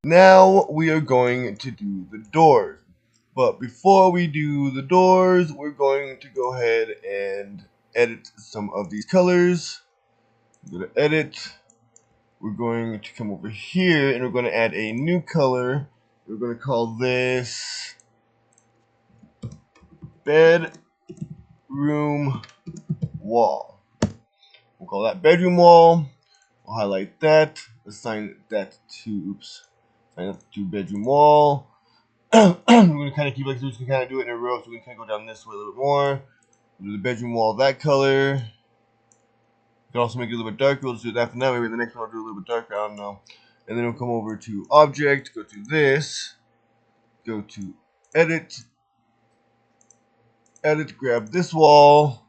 Now we are going to do the doors. But before we do the doors, we're going to go ahead and edit some of these colors. Go to edit. We're going to come over here and we're going to add a new color. We're going to call this bedroom wall. We'll call that bedroom wall. We'll highlight that. Assign that to assign that to bedroom wall. We're going to kind of keep like this. We can kind of do it in a row, so we can kind of go down this way a little bit more. We'll do the bedroom wall that color. You can also make it a little bit darker. We'll just do that for now. Maybe the next one I'll do a little bit darker. I don't know. And then we'll come over to Object, go to this, go to Edit, grab this wall.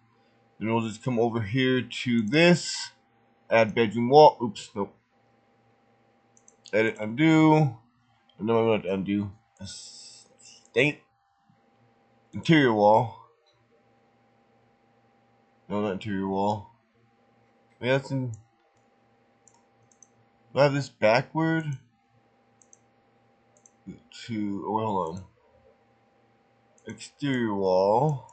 Then we'll just come over here to this, add bedroom wall. Oops, nope. Edit, undo. And then I'm going to undo. State interior wall. No, not interior wall. Maybe that's in. Do I have this backward? To oh, wait, hold on. Exterior wall.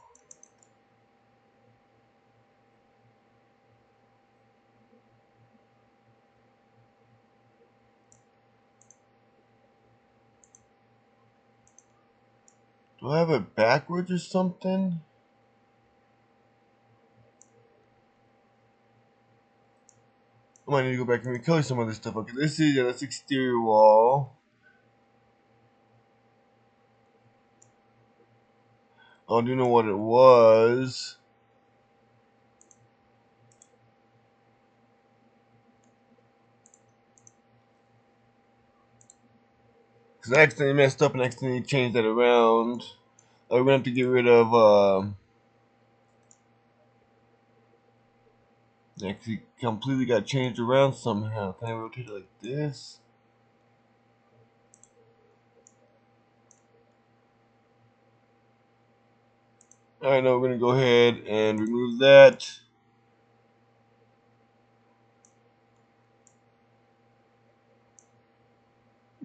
Do I have it backwards or something? I might need to go back and recolor some of this stuff. Okay, this is, yeah, that's exterior wall. I do know what it was. Because I accidentally messed up and accidentally changed that around. We're going to have to get rid of, actually completely got changed around somehow. Can I rotate it like this? Alright, now we're going to go ahead and remove that.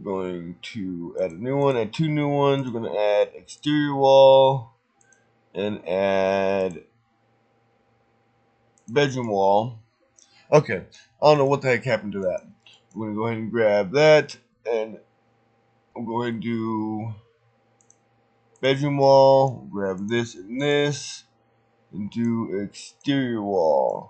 Going to add a new one, add two new ones. We're going to add exterior wall and add bedroom wall. Okay, I don't know what the heck happened to that. We're going to go ahead and grab that and we'll go ahead and do bedroom wall, grab this and this, and do exterior wall.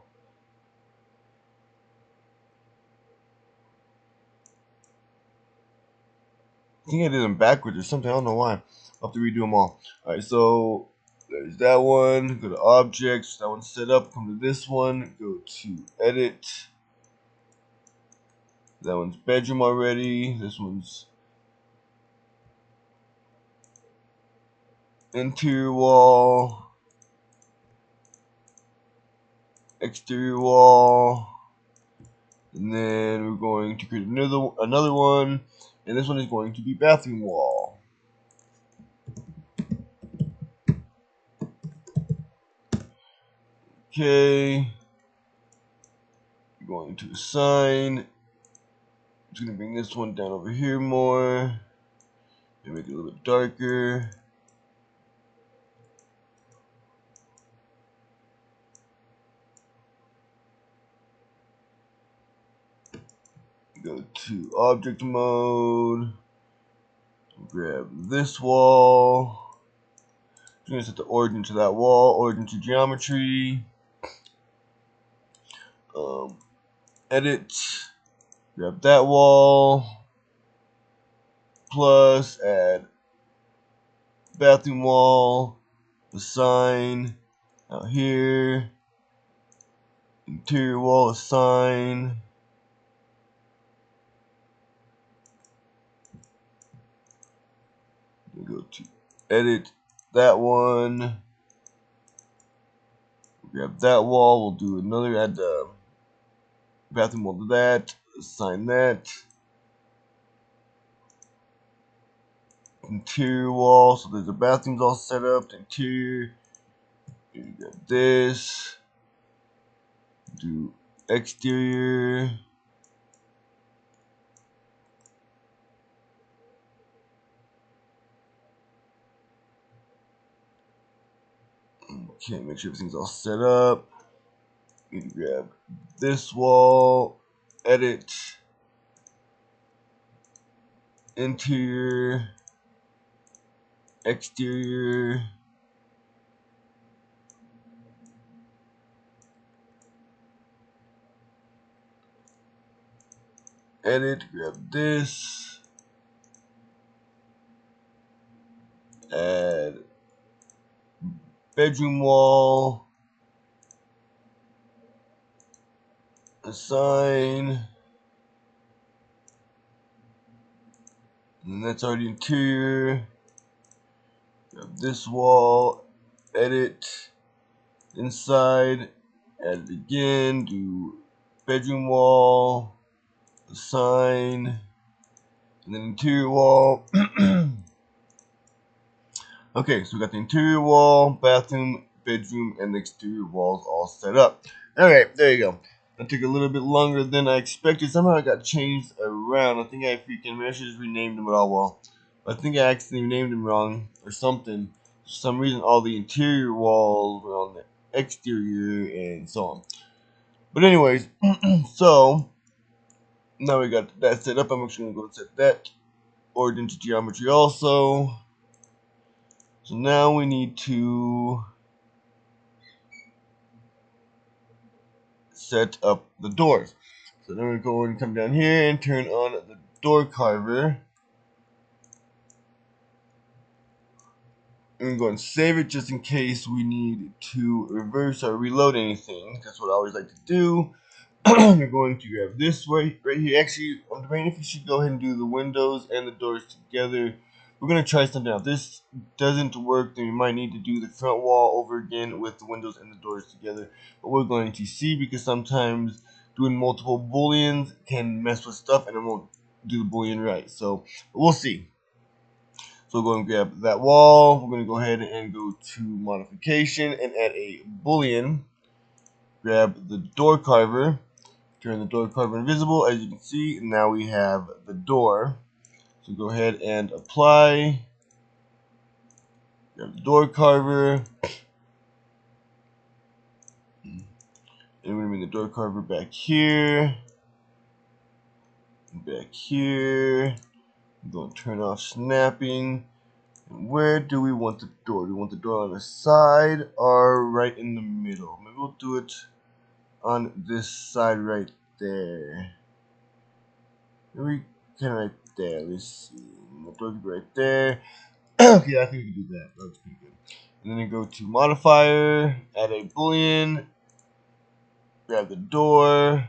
I think I did them backwards or something. I don't know why. I'll have to redo them all. Alright, so there's that one. Go to objects. That one's set up. Come to this one. Go to edit. That one's bedroom already. This one's interior wall. Exterior wall. And then we're going to create another one. And this one is going to be bathroom wall. Okay. We're going to assign. I'm just going to bring this one down over here more. And make it a little bit darker. Go to object mode. Grab this wall. I'm going to set the origin to that wall. Origin to geometry. Edit. Grab that wall. Plus add bathroom wall. Assign out here. Interior wall assign. Go to edit that one. Grab that wall. We'll do another. Add the bathroom wall to that. Assign that. Interior wall. So there's the bathrooms all set up. The interior. You got this. Do exterior. Okay, make sure everything's all set up. Need to grab this wall, edit, interior, exterior, edit, grab this, add bedroom wall, assign, and that's already interior. Grab this wall, edit, inside, add it again, do bedroom wall, assign, and then interior wall. Okay, so we got the interior wall, bathroom, bedroom, and the exterior walls all set up. Alright, there you go. That took a little bit longer than I expected. Somehow it got changed around. I think I freaking, I should just renamed them at all. Well, I think I accidentally named them wrong or something. For some reason, all the interior walls were on the exterior and so on. But anyways, so now we got that set up. I'm actually going to go set that origin to geometry also. So now we need to set up the doors. So then we're going to come down here and turn on the door carver. I'm going to save it just in case we need to reverse or reload anything. That's what I always like to do. We're going to grab this right here. Actually, I'm debating if we should go ahead and do the windows and the doors together. We're going to try something out. If this doesn't work, then we might need to do the front wall over again with the windows and the doors together. But we're going to see, because sometimes doing multiple booleans can mess with stuff and it won't do the boolean right. So we'll see. So we're going to grab that wall. We're going to go ahead and go to modification and add a boolean. Grab the door carver. Turn the door carver invisible. As you can see, now we have the door. So go ahead and apply. Grab the door carver. And we're going to bring the door carver back here. Back here. I'm going to turn off snapping. And where do we want the door? Do we want the door on the side or right in the middle? Maybe we'll do it on this side right there. Maybe kind of right there. Let's see. The door could be right there. Okay, I think we can do that. That's pretty good. And then you go to modifier, add a boolean, grab the door,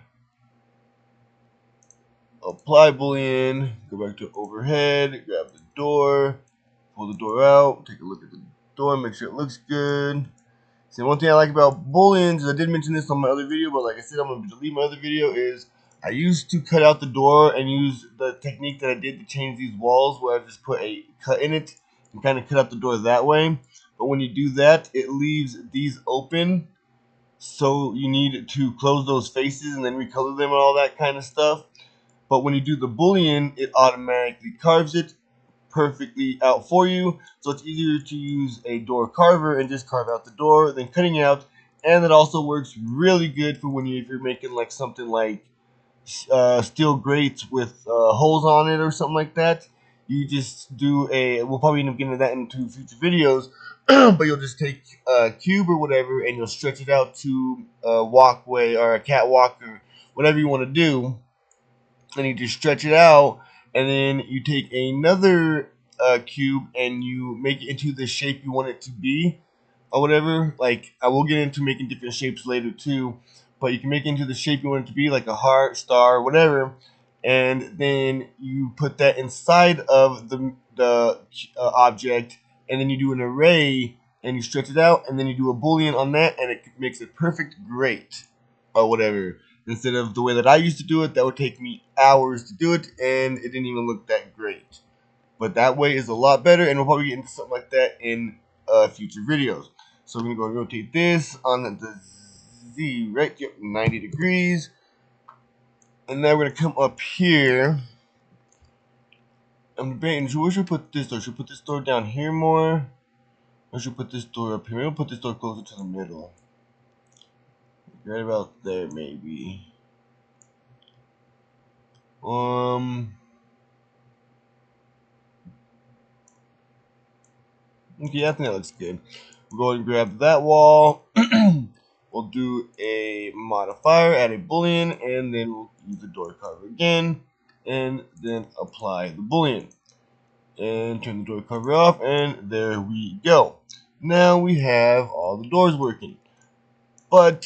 apply boolean, go back to overhead, grab the door, pull the door out, take a look at the door, make sure it looks good. See, one thing I like about booleans is I did mention this on my other video, but like I said, I'm going to delete my other video, is I used to cut out the door and use the technique that I did to change these walls, where I just put a cut in it and kind of cut out the door that way. But when you do that, it leaves these open, so you need to close those faces and then recolor them and all that kind of stuff. But when you do the boolean, it automatically carves it perfectly out for you, so it's easier to use a door carver and just carve out the door than cutting it out. And it also works really good for when if you're making like something like steel grates with holes on it or something like that. You just do we'll probably end up getting that into future videos, but you'll just take a cube or whatever and you'll stretch it out to a walkway or a catwalk or whatever you want to do, and you just stretch it out, and then you take another cube and you make it into the shape you want it to be or whatever. Like, I will get into making different shapes later too, but you can make it into the shape you want it to be, like a heart, star, whatever, and then you put that inside of the object, and then you do an array and you stretch it out, and then you do a boolean on that, and it makes a perfect grate or whatever. Instead of the way that I used to do it, that would take me hours to do it, and it didn't even look that great. But that way is a lot better, and we'll probably get into something like that in future videos. So we're going to go and rotate this on the Z, right? Yep, 90 degrees. And now we're going to come up here. I'm debating, where should we put this door? Should we put this door down here more? I should put this door up here. Maybe I'll put this door closer to the middle. Right about there, maybe. Okay, I think that looks good. We'll go and grab that wall. We'll do a modifier, add a boolean, and then we'll use the door cover again, and then apply the boolean. And turn the door cover off, and there we go. Now we have all the doors working. But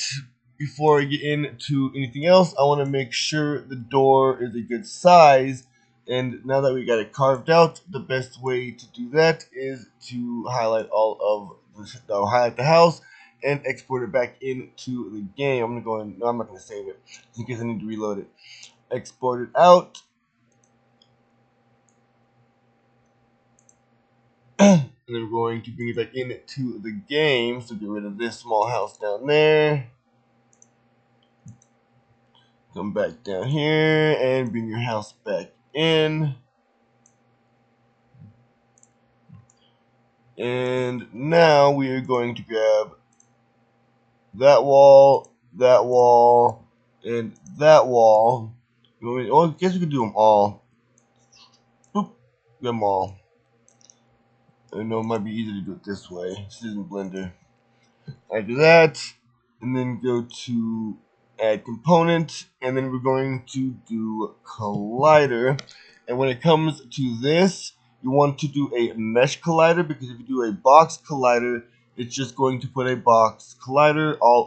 before I get into anything else, I want to make sure the door is a good size. And now that we got it carved out, the best way to do that is to highlight highlight the house and export it back into the game. I'm gonna go in. No, I'm not gonna save it in case I need to reload it. Export it out. And then we're going to bring it back into the game. So get rid of this small house down there. Come back down here and bring your house back in. And now we are going to grab that wall, and that wall. Oh, I guess we could do them all. Boop, get them all. I know it might be easier to do it this way. This isn't Blender. I do that, and then go to add component, and then we're going to do collider. And when it comes to this, you want to do a mesh collider, because if you do a box collider, it's just going to put a box collider all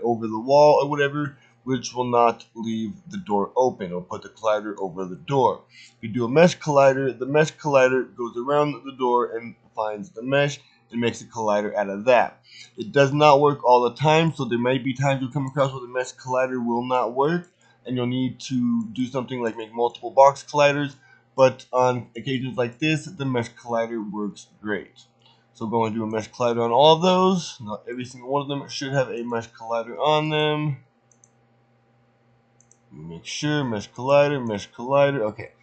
over the wall or whatever, which will not leave the door open. It'll put the collider over the door. If you do a mesh collider, the mesh collider goes around the door and finds the mesh and makes a collider out of that. It does not work all the time, so there might be times you'll come across where the mesh collider will not work, and you'll need to do something like make multiple box colliders, but on occasions like this, the mesh collider works great. So go and do a mesh collider on all of those. Not every single one of them should have a mesh collider on them. Make sure, mesh collider, okay.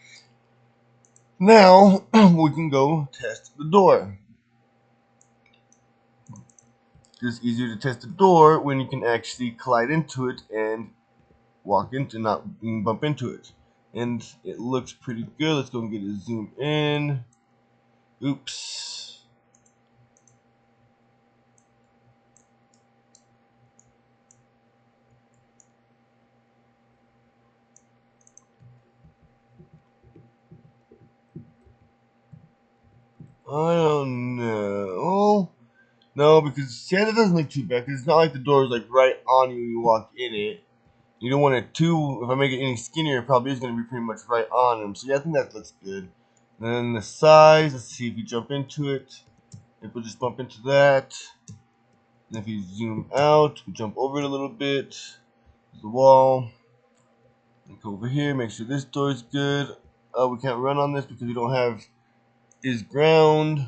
Now, we can go test the door. It's easier to test the door when you can actually collide into it and walk into, not bump into it. And it looks pretty good. Let's go and get a zoom in. Oops. I don't know. No, because see, that doesn't look too bad. Because it's not like the door is like right on you when you walk in it. You don't want it too. If I make it any skinnier, it probably is going to be pretty much right on him. So yeah, I think that looks good. And then the size. Let's see if you jump into it. If we just bump into that. And if you zoom out, we jump over it a little bit. There's the wall. Look over here. Make sure this door is good. We can't run on this because we don't have is ground.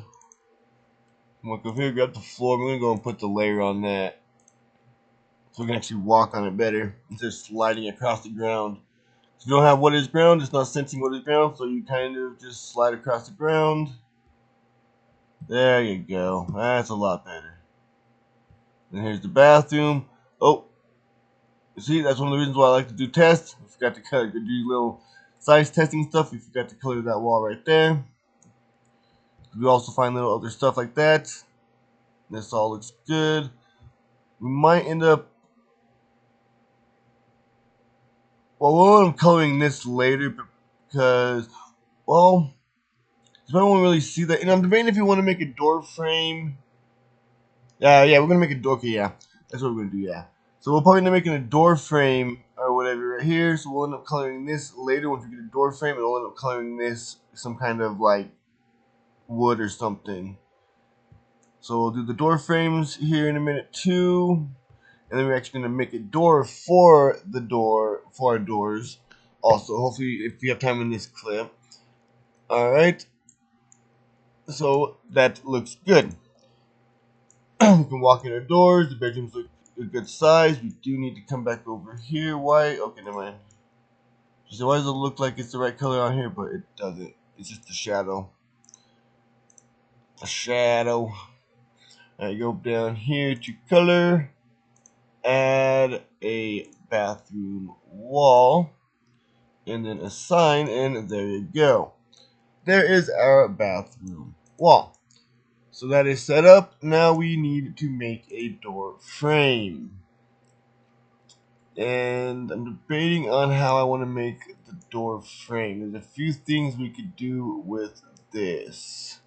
Walk over here, grab the floor. We're gonna go and put the layer on that, so we can actually walk on it better instead of sliding across the ground. If you don't have what is ground, it's not sensing what is ground, so you kind of just slide across the ground. There you go. That's a lot better. And here's the bathroom. Oh, you see, that's one of the reasons why I like to do tests. I forgot to do little size testing stuff. We forgot to color that wall right there. We also find little other stuff like that. This all looks good. We might end up. Well, we'll end up coloring this later because, well, I don't really see that. And I'm debating if you want to make a door frame. Yeah, we're gonna make a door. Okay, yeah, that's what we're gonna do. Yeah, so we'll probably end up making a door frame or whatever right here. So we'll end up coloring this later once we get a door frame, and we'll end up coloring this some kind of like wood or something. So we'll do the door frames here in a minute too, and then we're actually gonna make a door for our doors. Also, hopefully, if we have time in this clip. All right. So that looks good. We can walk in our doors. The bedrooms look a good size. We do need to come back over here. Why? Okay, never mind. So why does it look like it's the right color on here, but it doesn't? It's just a shadow. A shadow. I go down here to color, add a bathroom wall, and then assign, and there you go. There is our bathroom wall. So that is set up. Now we need to make a door frame. And I'm debating on how I want to make the door frame. There's a few things we could do with this.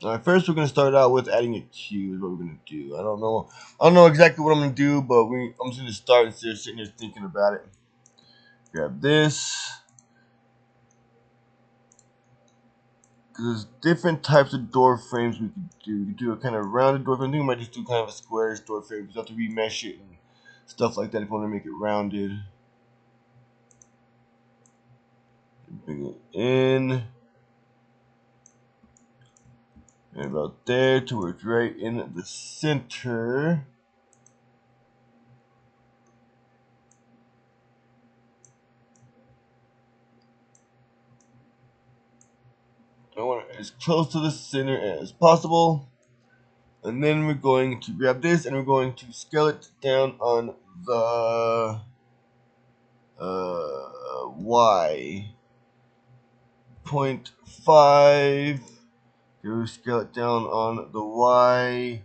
Alright, first we're gonna start out with adding a queue is what we're gonna do. I don't know exactly what I'm gonna do, but I'm just gonna start instead of sitting here thinking about it. Grab this. There's different types of door frames we could do. We could do a kind of rounded door frame. I think we might just do kind of a squarish door frame. You have to remesh it and stuff like that if you want to make it rounded. Bring it in. And about there to where it's right in the center. I want it as close to the center as possible. And then we're going to grab this and we're going to scale it down on the Y. 0.5. We scale it down on the Y1.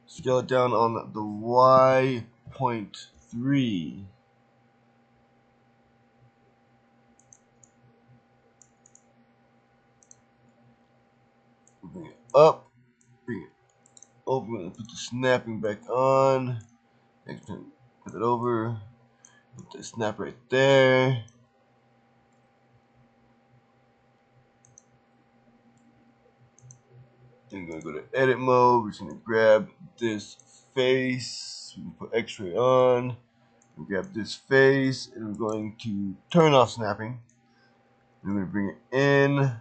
Scale it down on the Y.3. Bring it up, bring it over, and put the snapping back on. Next time, put it over, put the snap right there. Then we're going to go to edit mode. We're just going to grab this face. We can put X-ray on. We grab this face, and we're going to turn off snapping. We're going to bring it in.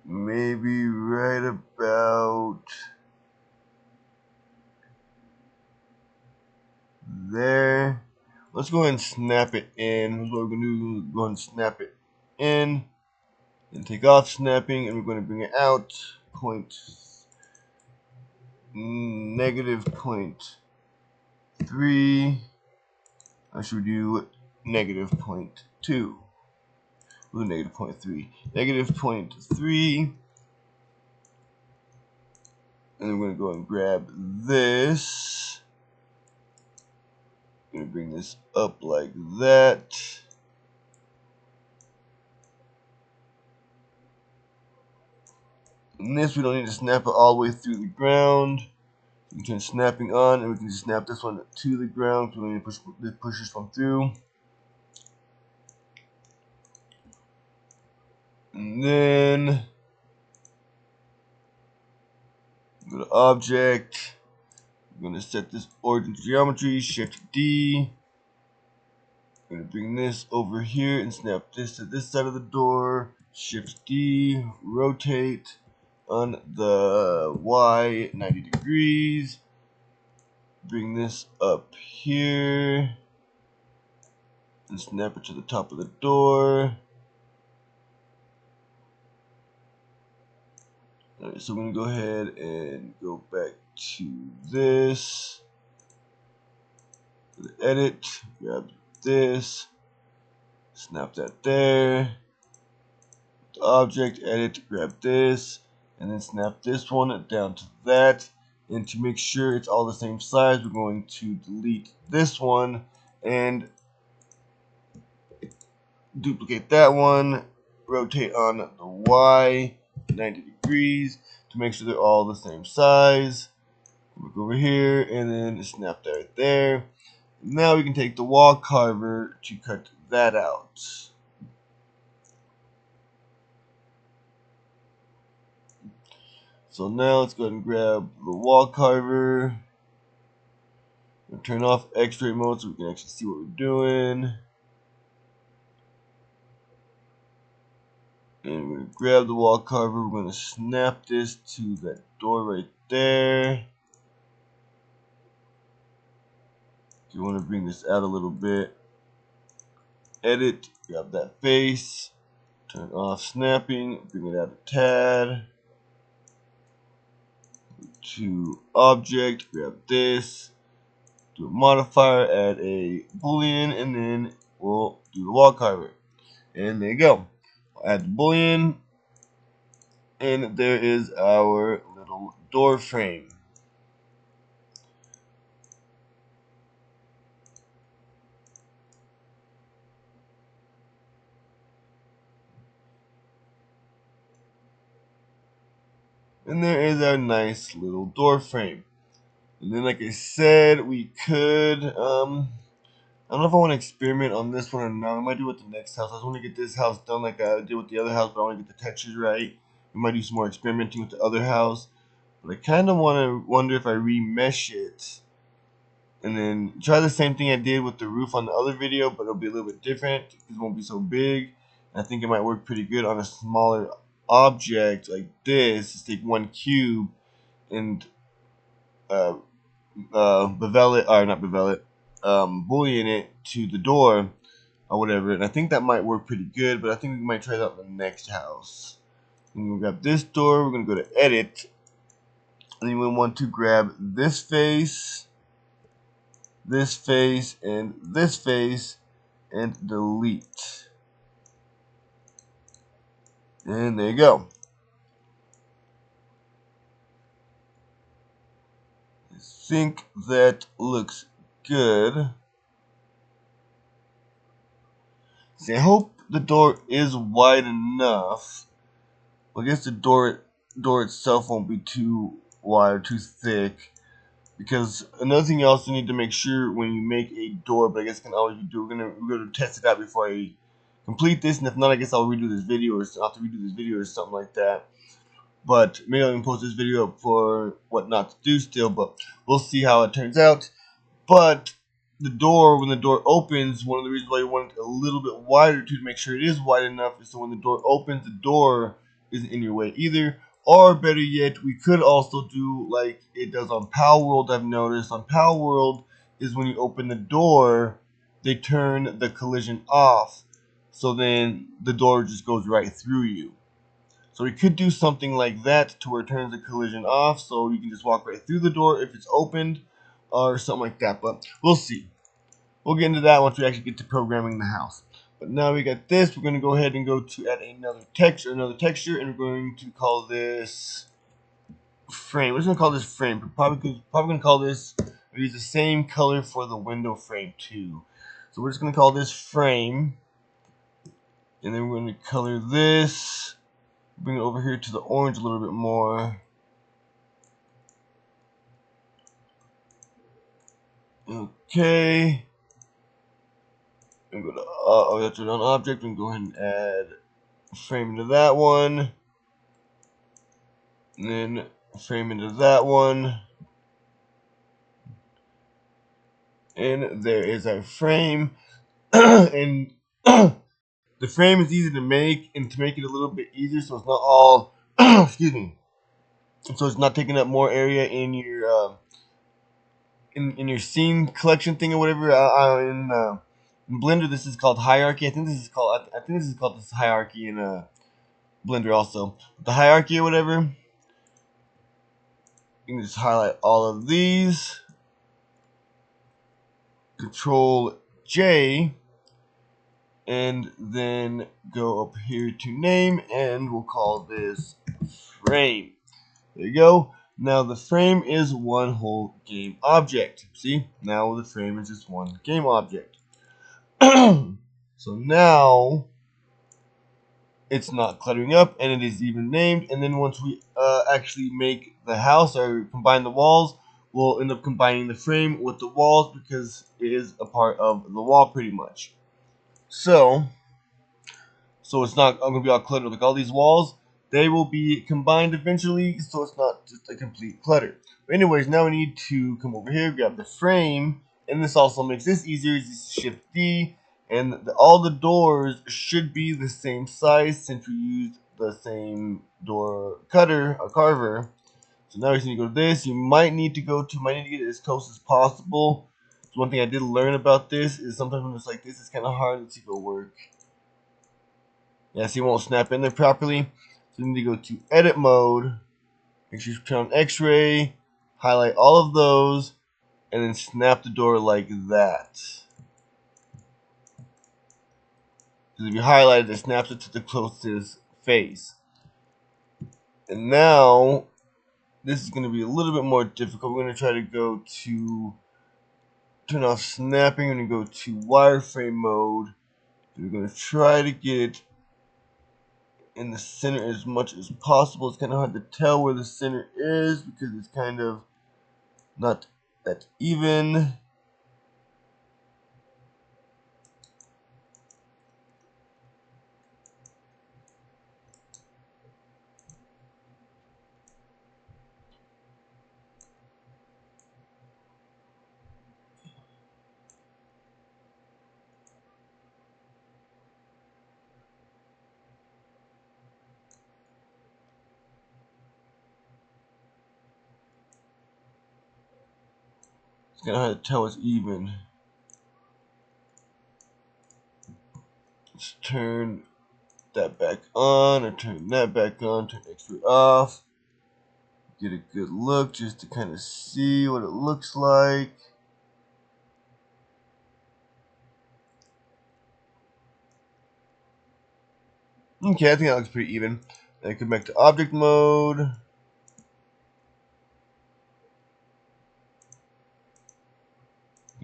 Maybe right about there. Let's go ahead and snap it in. That's what we're going to do. Go ahead and snap it in. Then take off snapping, and we're going to bring it out. Negative 0.3. I should do negative 0.2. With negative 0.3. Negative 0.3. And then we're going to go and grab this. I'm going to bring this up like that. And this, we don't need to snap it all the way through the ground. We can turn snapping on, and we can just snap this one to the ground. So we need to push this one through. And then go to Object. I'm going to set this origin to geometry, Shift D. I'm going to bring this over here and snap this to this side of the door. Shift D, rotate on the Y 90 degrees. Bring this up here and snap it to the top of the door. Alright, so I'm going to go ahead and go back to this. Edit, grab this, snap that there. Object, edit, grab this, and then snap this one down to that. And to make sure it's all the same size, we're going to delete this one and duplicate that one, rotate on the Y 90 degrees to make sure they're all the same size. Look over here and then snap that right there. Now we can take the wall carver to cut that out. So now let's go ahead and grab the wall carver. We'll turn off X-ray mode so we can actually see what we're doing. And we're going to grab the wall carver. We're going to snap this to that door right there. You want to bring this out a little bit. Edit, grab that face, turn off snapping, bring it out a tad. To object, grab this, do a modifier, add a boolean, and then we'll do the wall carver. And there you go. I'll add the boolean, and there is our little door frame. And there is our nice little door frame. And then, like I said, we could, I don't know if I want to experiment on this one or not. We might do it with the next house. I just want to get this house done like I did with the other house, but I want to get the textures right. We might do some more experimenting with the other house. But I kind of want to wonder if I remesh it and then try the same thing I did with the roof on the other video, but it'll be a little bit different because it won't be so big. And I think it might work pretty good on a smaller object like this. Just take one cube and bevel it, or not bevel it, boolean it to the door or whatever. And I think that might work pretty good, but I think we might try that in the next house. I'm going to grab this door. We're going to go to edit. And then we want to grab this face, and this face, and delete. And there you go. I think that looks good. See, I hope the door is wide enough. Well, I guess the door itself won't be too wide or too thick. Because another thing you also need to make sure when you make a door, but I guess can always do, we're gonna test it out before I complete this, and if not, I guess I'll redo this video, or I'll have to redo this video or something like that. But maybe I'll even post this video up for what not to do still, but we'll see how it turns out. But the door, when the door opens, one of the reasons why you want it a little bit wider to make sure it is wide enough is so when the door opens, the door isn't in your way either. Or better yet, we could also do like it does on Pal World. I've noticed on Pal World is when you open the door, they turn the collision off. So then the door just goes right through you. So we could do something like that to where it turns the collision off, so you can just walk right through the door if it's opened, or something like that. But we'll see. We'll get into that once we actually get to programming the house. But now we got this. We're going to go ahead and go to add another texture, and we're going to call this frame. We're just going to call this frame. Probably going to call this. We use the same color for the window frame too. So we're just going to call this frame, and then we're going to color this. Bring it over here to the orange a little bit more. Okay. I'm going to that's an object. And go ahead and add a frame into that one. And then a frame into that one. And there is our frame. And the frame is easy to make, and to make it a little bit easier so it's not all excuse me. So it's not taking up more area in your in your scene collection thing or whatever. In Blender, this is called hierarchy. I think this is called this hierarchy in Blender also. The hierarchy or whatever. You can just highlight all of these. Control J, and then go up here to name, and we'll call this frame. There you go. Now the frame is one whole game object. See? Now the frame is just one game object. So now it's not cluttering up, and it is even named. And then once we actually make the house or combine the walls, we'll end up combining the frame with the walls because it is a part of the wall pretty much. So it's not going to be all cluttered. Like all these walls, they will be combined eventually, so it's not just a complete clutter. But anyways, now we need to come over here, grab the frame, and this also makes this easier. Just Shift D, and all the doors should be the same size since we used the same door cutter or carver. So now we just need to go to this. You might need to get it as close as possible One thing I did learn about this is sometimes when it's like this, it's kind of hard to go work. Yeah, see, it won't snap in there properly. So you need to go to edit mode, make sure you turn on X-ray, highlight all of those, and then snap the door like that. Because if you highlight it, it snaps it to the closest face. And now, this is going to be a little bit more difficult. We're going to try to go to turn off snapping. We're going to go to wireframe mode. We're going to try to get it in the center as much as possible. It's kind of hard to tell where the center is because it's kind of not that even. It's kind of hard to tell it's even. Let's turn that back on, or turn that back on, turn X-ray off. Get a good look just to kind of see what it looks like. Okay, I think that looks pretty even. Then come back to object mode.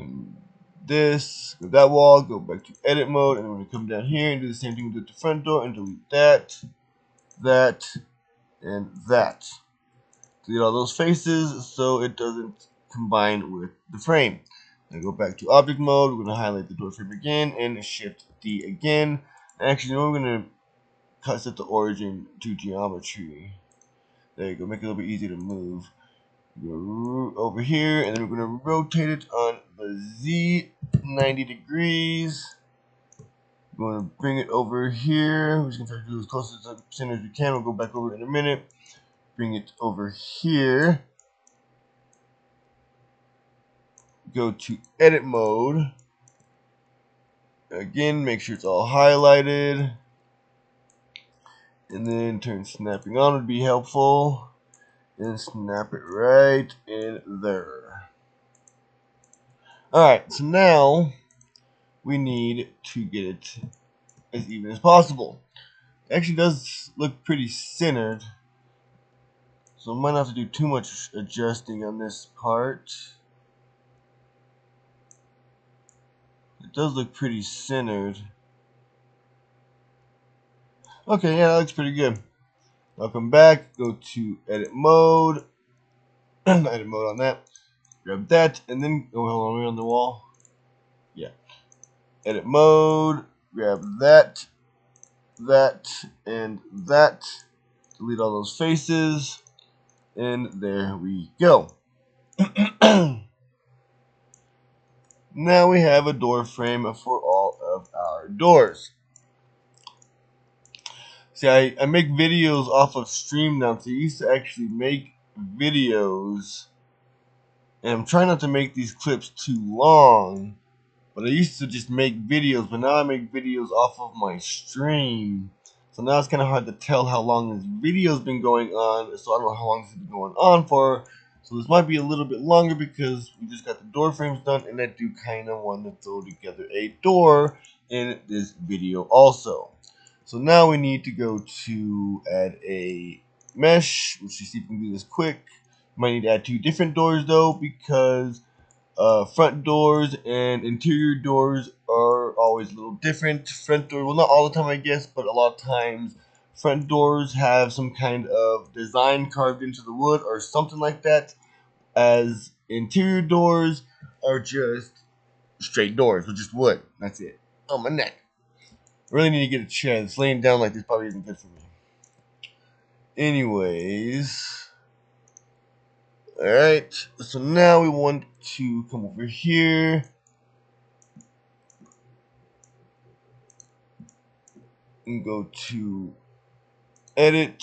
And this, with that wall, go back to edit mode, and I'm going to come down here and do the same thing with the front door and delete that, that, and that. Delete all those faces so it doesn't combine with the frame. Then go back to object mode. We're going to highlight the door frame again and shift D again. Actually, we're going to set the origin to geometry. There you go. Make it a little bit easier to move. Go over here, and then we're going to rotate it on the Z 90 degrees. We're going to bring it over here. We're just going to try to do as close to the center as we can. We'll go back over in a minute. Bring it over here. Go to edit mode. Again, make sure it's all highlighted. And then turn snapping on would be helpful. And snap it right in there. Alright, so now we need to get it as even as possible. It actually does look pretty centered. So I might not have to do too much adjusting on this part. It does look pretty centered. Okay, yeah, that looks pretty good. I'll come back, go to edit mode. Edit mode on that. Grab that, and then hold on, we're on the wall. Yeah. Edit mode, grab that, that, and that. Delete all those faces, and there we go. Now we have a door frame for all of our doors. See, I make videos off of Stream now. So I used to actually make videos, and I'm trying not to make these clips too long, but I used to just make videos, but now I make videos off of my stream. So now it's kind of hard to tell how long this video's been going on, so I don't know how long this has been going on for. So this might be a little bit longer because we just got the door frames done, and I do kind of want to throw together a door in this video also. So now we need to go to add a mesh, which you see if we can do this quick. Might need to add two different doors though, because front doors and interior doors are always a little different. Front door, well, not all the time, I guess, but a lot of times front doors have some kind of design carved into the wood or something like that, as interior doors are just straight doors with just wood. That's it. Oh, my neck. I really need to get a chair. This laying down like this probably isn't good for me. Anyways. Alright. So now we want to come over here. And go to edit.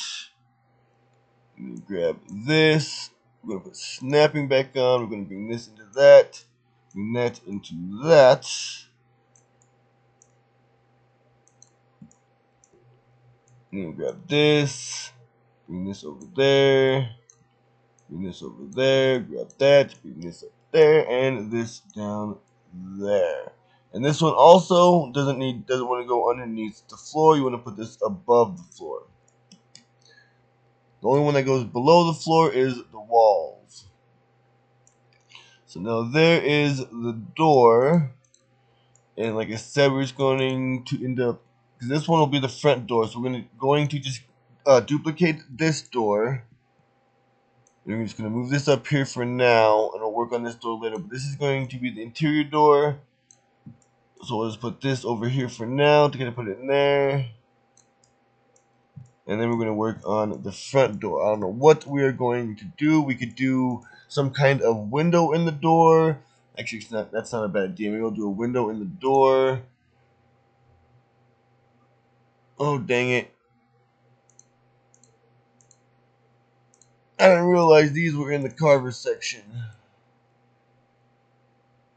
And grab this. We're going to put snapping back on. We're going to bring this into that. bring that into that. And then grab this, bring this over there, bring this over there, grab that, bring this up there, and this down there. And this one also doesn't want to go underneath the floor. You want to put this above the floor. The only one that goes below the floor is the walls. So now there is the door. And like I said, we're just going to end up, because this one will be the front door. So we're going to just duplicate this door. And we're just going to move this up here for now. And we'll work on this door later. But this is going to be the interior door. So we'll just put this over here for now to put it in there. And then we're going to work on the front door. I don't know what we are going to do. We could do some kind of window in the door. Actually, that's not a bad idea. Maybe we'll do a window in the door. Oh, dang it. I didn't realize these were in the carver section.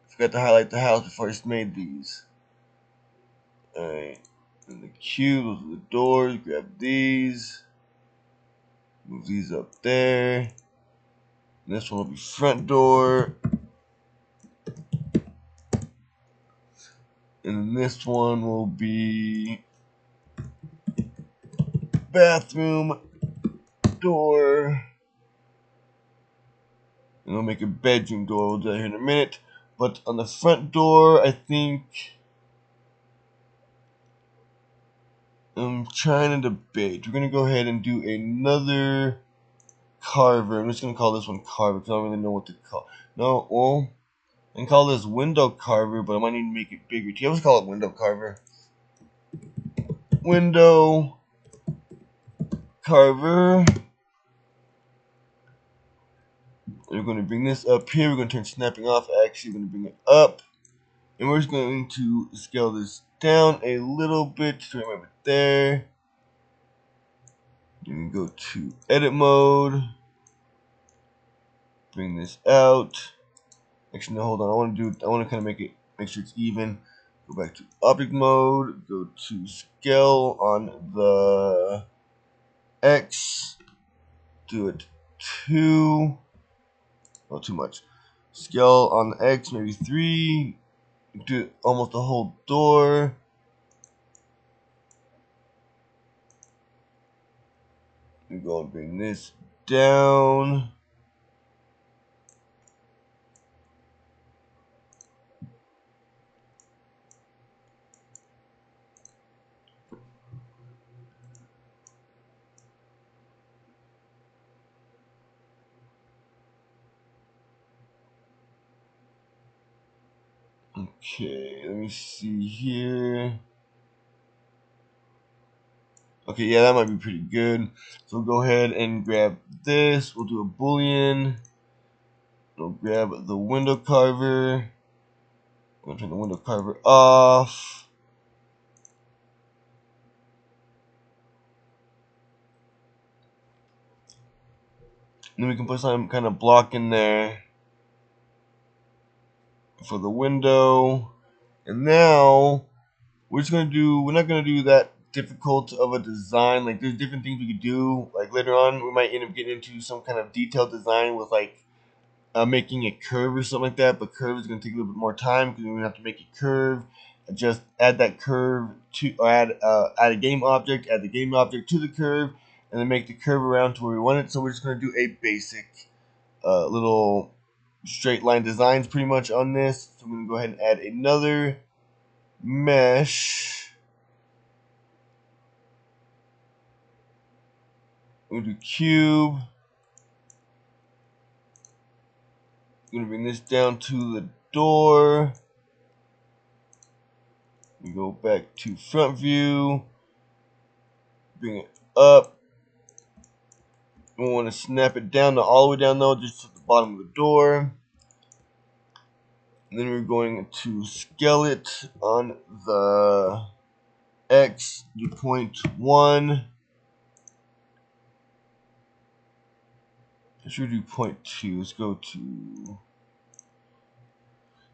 Forgot to highlight the house before I just made these. Alright. And the cube, those are the doors. Grab these. Move these up there. And this one will be front door. And then this one will be bathroom door. And we'll make a bedroom door. We'll do that here in a minute. But on the front door, I think I'm trying to debate. We're going to go ahead and do another carver. I'm just going to call this one carver because I don't really know what to call. No, well, I can call this window carver, but I might need to make it bigger. Do you ever call it window carver? Window carver. We're going to bring this up here. We're going to turn snapping off. Actually, we're going to bring it up. And we're just going to scale this down a little bit. So right there. Then we go to edit mode. Bring this out. Actually, no, hold on. I want to kind of make sure it's even. Go back to object mode. Go to scale on the X. Do it 2. Not too much. Scale on the X, maybe 3. Do almost the whole door. We go and bring this down. Okay, let me see here. Okay, yeah, that might be pretty good. So we'll go ahead and grab this. We'll do a boolean. We'll grab the window carver. I'm going to turn the window carver off. And then we can put some kind of block in there for the window. And now we're not going to do that difficult of a design. Like, there's different things we could do. Like, later on, we might end up getting into some kind of detailed design with, like, making a curve or something like that. But curve is going to take a little bit more time because we're going to have to make a curve. Just add that curve to, or add a game object, add the game object to the curve, and then make the curve around to where we want it. So we're just going to do a basic little straight line designs pretty much on this. So I'm going to go ahead and add another mesh. We'll do cube. I'm going to bring this down to the door. We go back to front view. Bring it up. We want to snap it down to all the way down though, just to the bottom of the door. And then we're going to scale it on the X, do 0.1. I should do 0.2. Let's go to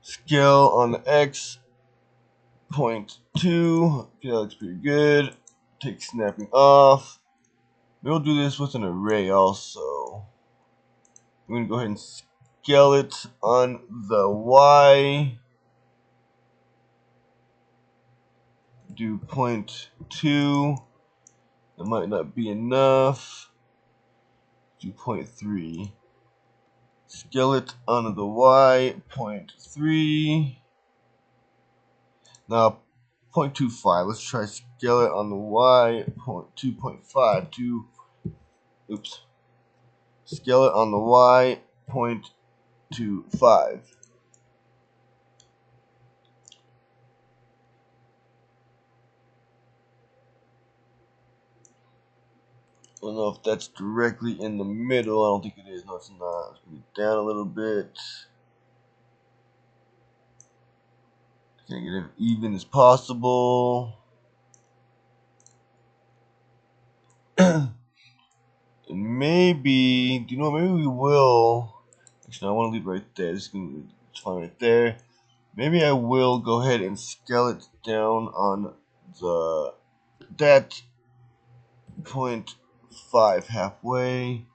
Scale on the X, 0.2. Okay, that looks pretty good. Take snapping off. We'll do this with an array also. We're going to go ahead and scale it on the Y. Do 0.2. That might not be enough. Do 0.3. Scale it on the Y. 0.3. Now 0.25. Let's try scale it on the Y. 2.5. Oops. Scale it on the Y. 0.25. I don't know if that's directly in the middle. I don't think it is. No, it's not. Let's bring it down a little bit. Can get it even as possible. And maybe, do you know, maybe we will. Actually, no, I want to leave it right there. It's fine right there. Maybe I will go ahead and scale it down on that 0.5 halfway.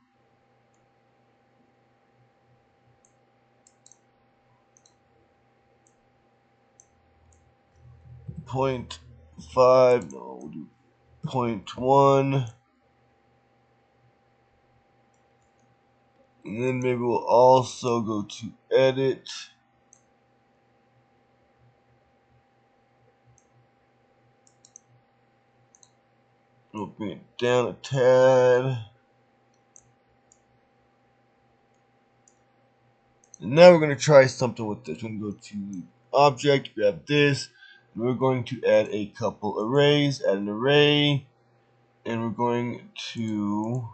Point 0.5, no, we'll do 0.1. And then maybe we'll also go to edit. We'll bring it down a tad. And now we're going to try something with this. We're going to go to object, grab this. And we're going to add a couple arrays. Add an array. And we're going to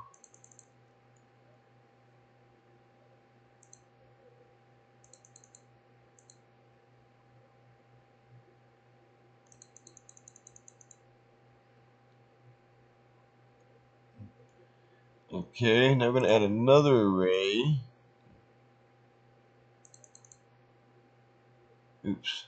okay, now we're going to add another array. Oops.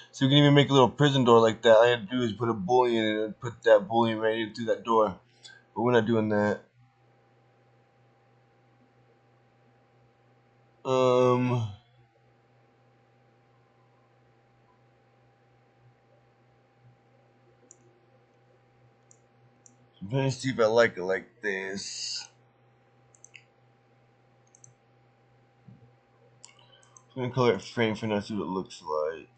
So you can even make a little prison door like that. All I had to do is put a boolean in it and put that boolean right into that door. But we're not doing that. I'm trying to see if I like it like this. I'm gonna color it frame for now, see what it looks like.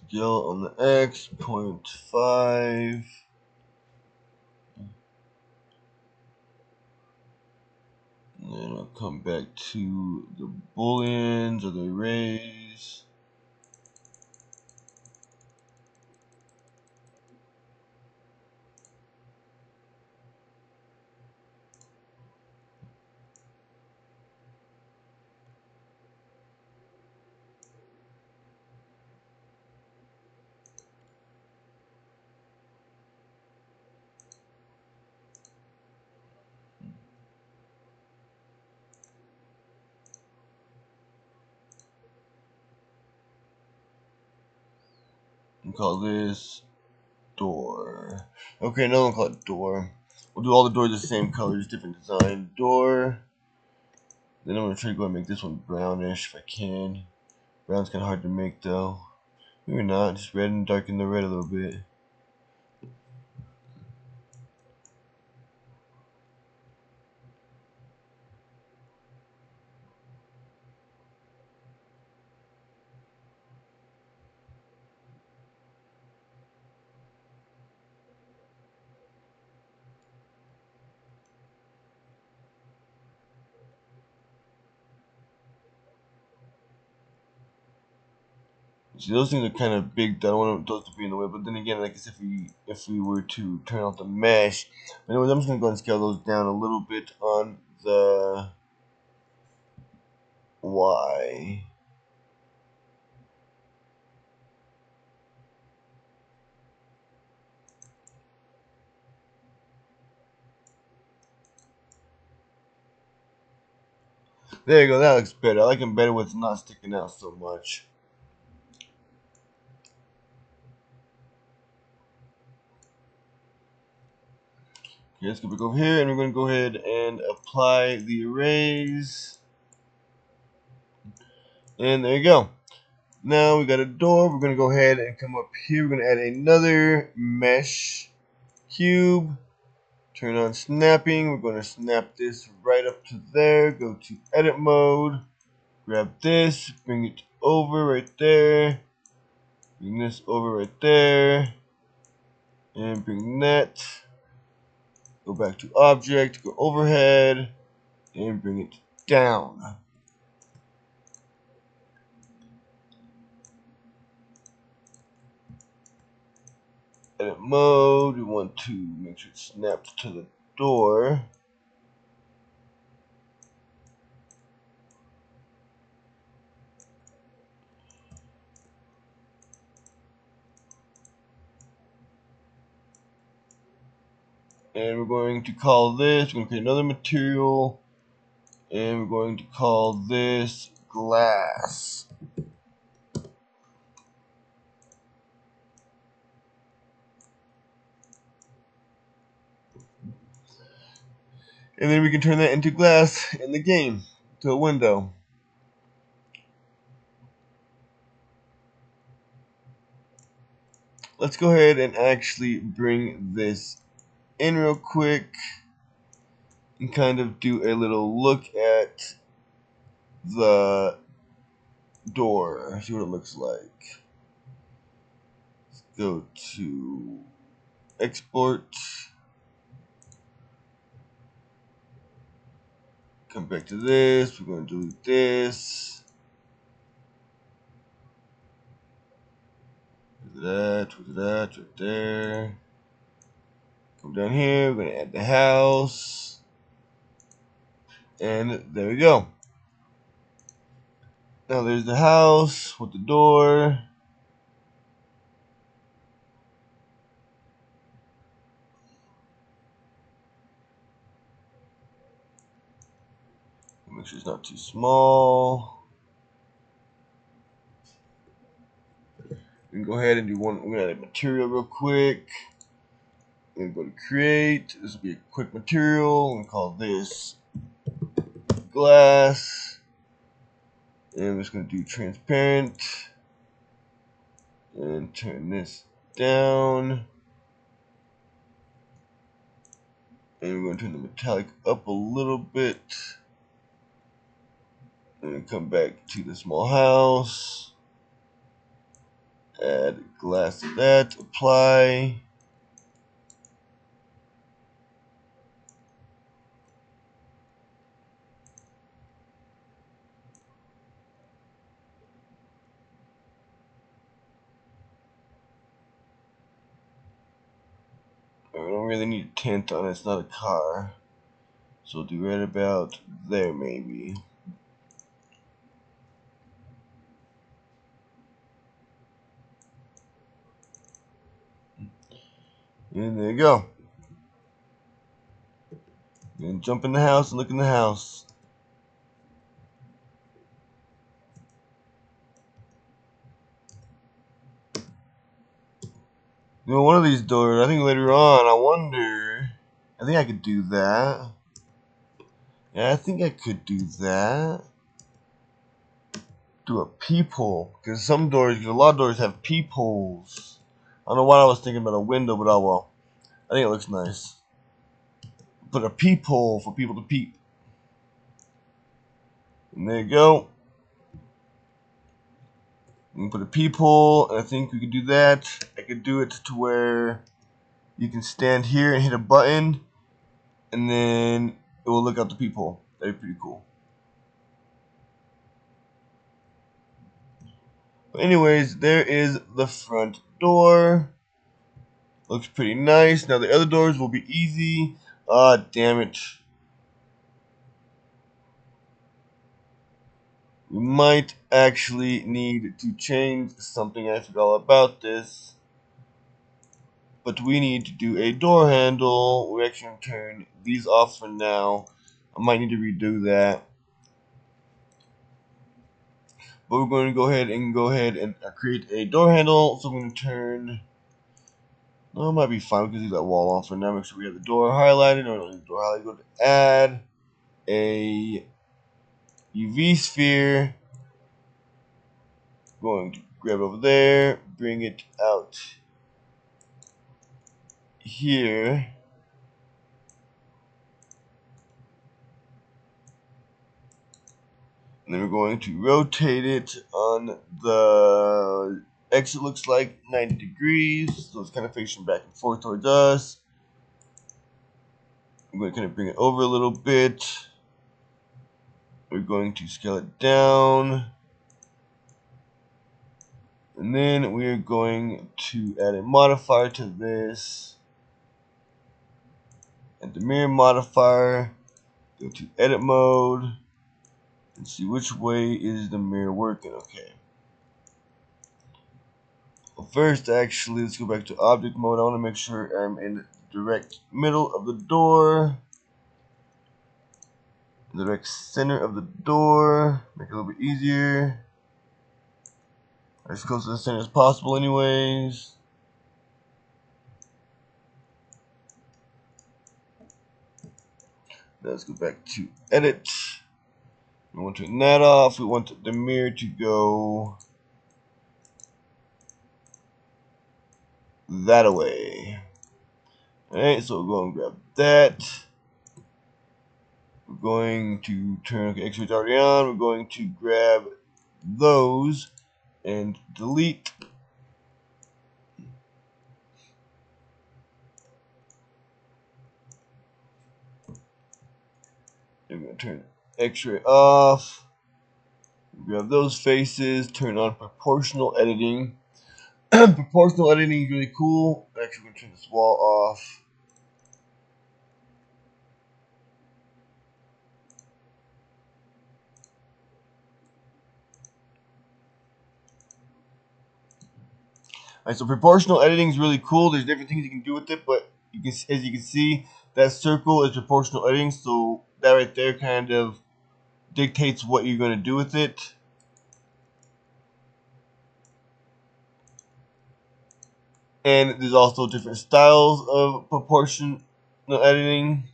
Scale on the X, 0.5. And then I'll come back to the booleans or the arrays. And call this door. Okay, now I'll call it door. We'll do all the doors the same colors, different design door. Then I'm going to try to go and make this one brownish if I can. Brown's kind of hard to make though. Maybe not, just red and darken the red a little bit. See, those things are kind of big. I don't want those to be in the way. But then again, like I said, if we were to turn off the mesh, anyways, I'm just gonna go and scale those down a little bit on the Y. There you go. That looks better. I like them better with not sticking out so much. Okay, let's go back over here, and we're going to go ahead and apply the arrays. And there you go. Now we got a door. We're going to go ahead and come up here. We're going to add another mesh cube. Turn on snapping. We're going to snap this right up to there. Go to edit mode. Grab this. Bring it over right there. Bring this over right there. And bring that. Go back to object. Go overhead. And bring it down. Edit mode, we want to make sure it snaps to the door. And we're going to call this, we're going to create another material, and we're going to call this glass. And then we can turn that into glass in the game, to a window. Let's go ahead and actually bring this in real quick and kind of do a little look at the door, see what it looks like. Let's go to export. Come back to this. We're going to delete this. That right there. Come down here. We're going to add the house. And there we go. Now there's the house with the door. Make sure it's not too small. We can go ahead and do one. We're going to add a material real quick. We're going to go to create. This will be a quick material. We'll call this glass. And I'm just going to do transparent. And turn this down. And we're going to turn the metallic up a little bit. And come back to the small house. Add glass to that. Apply. We don't really need a tint on it. It's not a car. So we'll do right about there maybe. And there you go. And jump in the house and look in the house. You know, one of these doors, I think later on, I wonder I think I could do that. Yeah, I think I could do that. Do a peephole, because some doors, a lot of doors have peepholes. I don't know why I was thinking about a window, but oh well. I think it looks nice. Put a peephole for people to peep. And there you go. We can put a peephole, and I think we could do that. I could do it to where you can stand here and hit a button, and then it will look out the peephole. That'd be pretty cool. But anyways, there is the front door. Looks pretty nice. Now the other doors will be easy. Ah, damn it. We might actually need to change something. I forgot all about this. But we need to do a door handle. We're actually going to turn these off for now. I might need to redo that. But we're going to go ahead and create a door handle. So I'm going to turn... No, it might be fine. We can leave that wall on for now. Make sure we have the door highlighted. No, we don't need the door highlighted. Go to add a UV sphere. Going to grab it over there. Bring it out here. And then we're going to rotate it on the X. It looks like 90 degrees. So it's kind of facing back and forth towards us. I'm going to kind of bring it over a little bit. We're going to scale it down. And then we're going to add a modifier to this. And the mirror modifier. Go to edit mode. And see which way is the mirror working. Okay. Well, first, actually, let's go back to object mode. I want to make sure I'm in the direct middle of the door. The direct center of the door. Make it a little bit easier. As close to the center as possible anyways. Let's go back to edit. We want to turn that off. We want the mirror to go that away. Alright, so we'll go and grab that. We're going to turn X-ray's already on. We're going to grab those and delete. I'm going to turn X-ray off. Grab those faces. Turn on proportional editing. Proportional editing is really cool. Actually, we're going to turn this wall off. Alright, so proportional editing is really cool. There's different things you can do with it, but you can, as you can see, that circle is proportional editing. So that right there kind of dictates what you're going to do with it. And there's also different styles of proportional editing.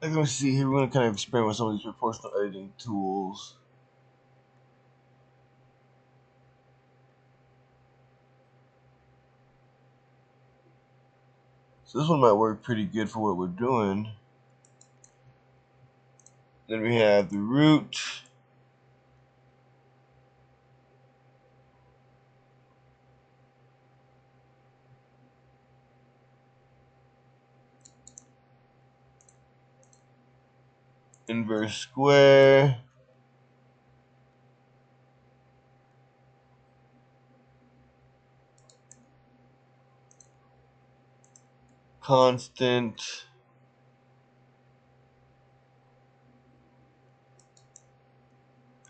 As you can see here, we're going to kind of experiment with some of these proportional editing tools. So this one might work pretty good for what we're doing. Then we have the root. Inverse square. Constant.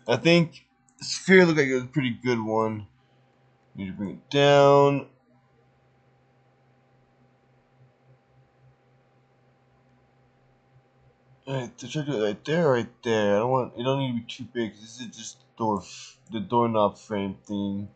I think sphere looked like it was a pretty good one. Need to bring it down. Alright, so try to do it right there, right there. I don't want. It don't need to be too big. This is just the doorknob frame thing.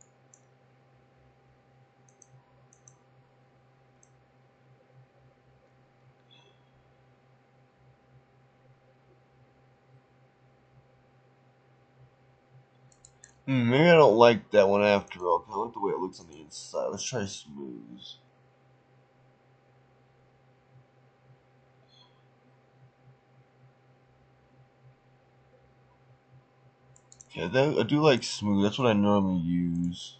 Maybe I don't like that one after all. I like the way it looks on the inside. Let's try smooth. Yeah, I do like smooth. That's what I normally use.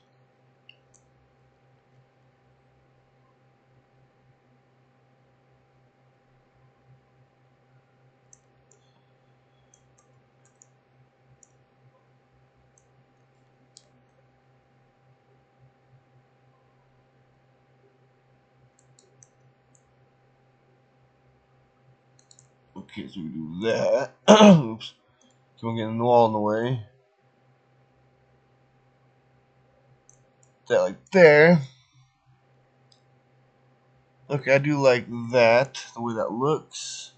Okay, so we do that. Oops. So we're getting the wall in the way. That like there. Okay, I do like that, the way that looks.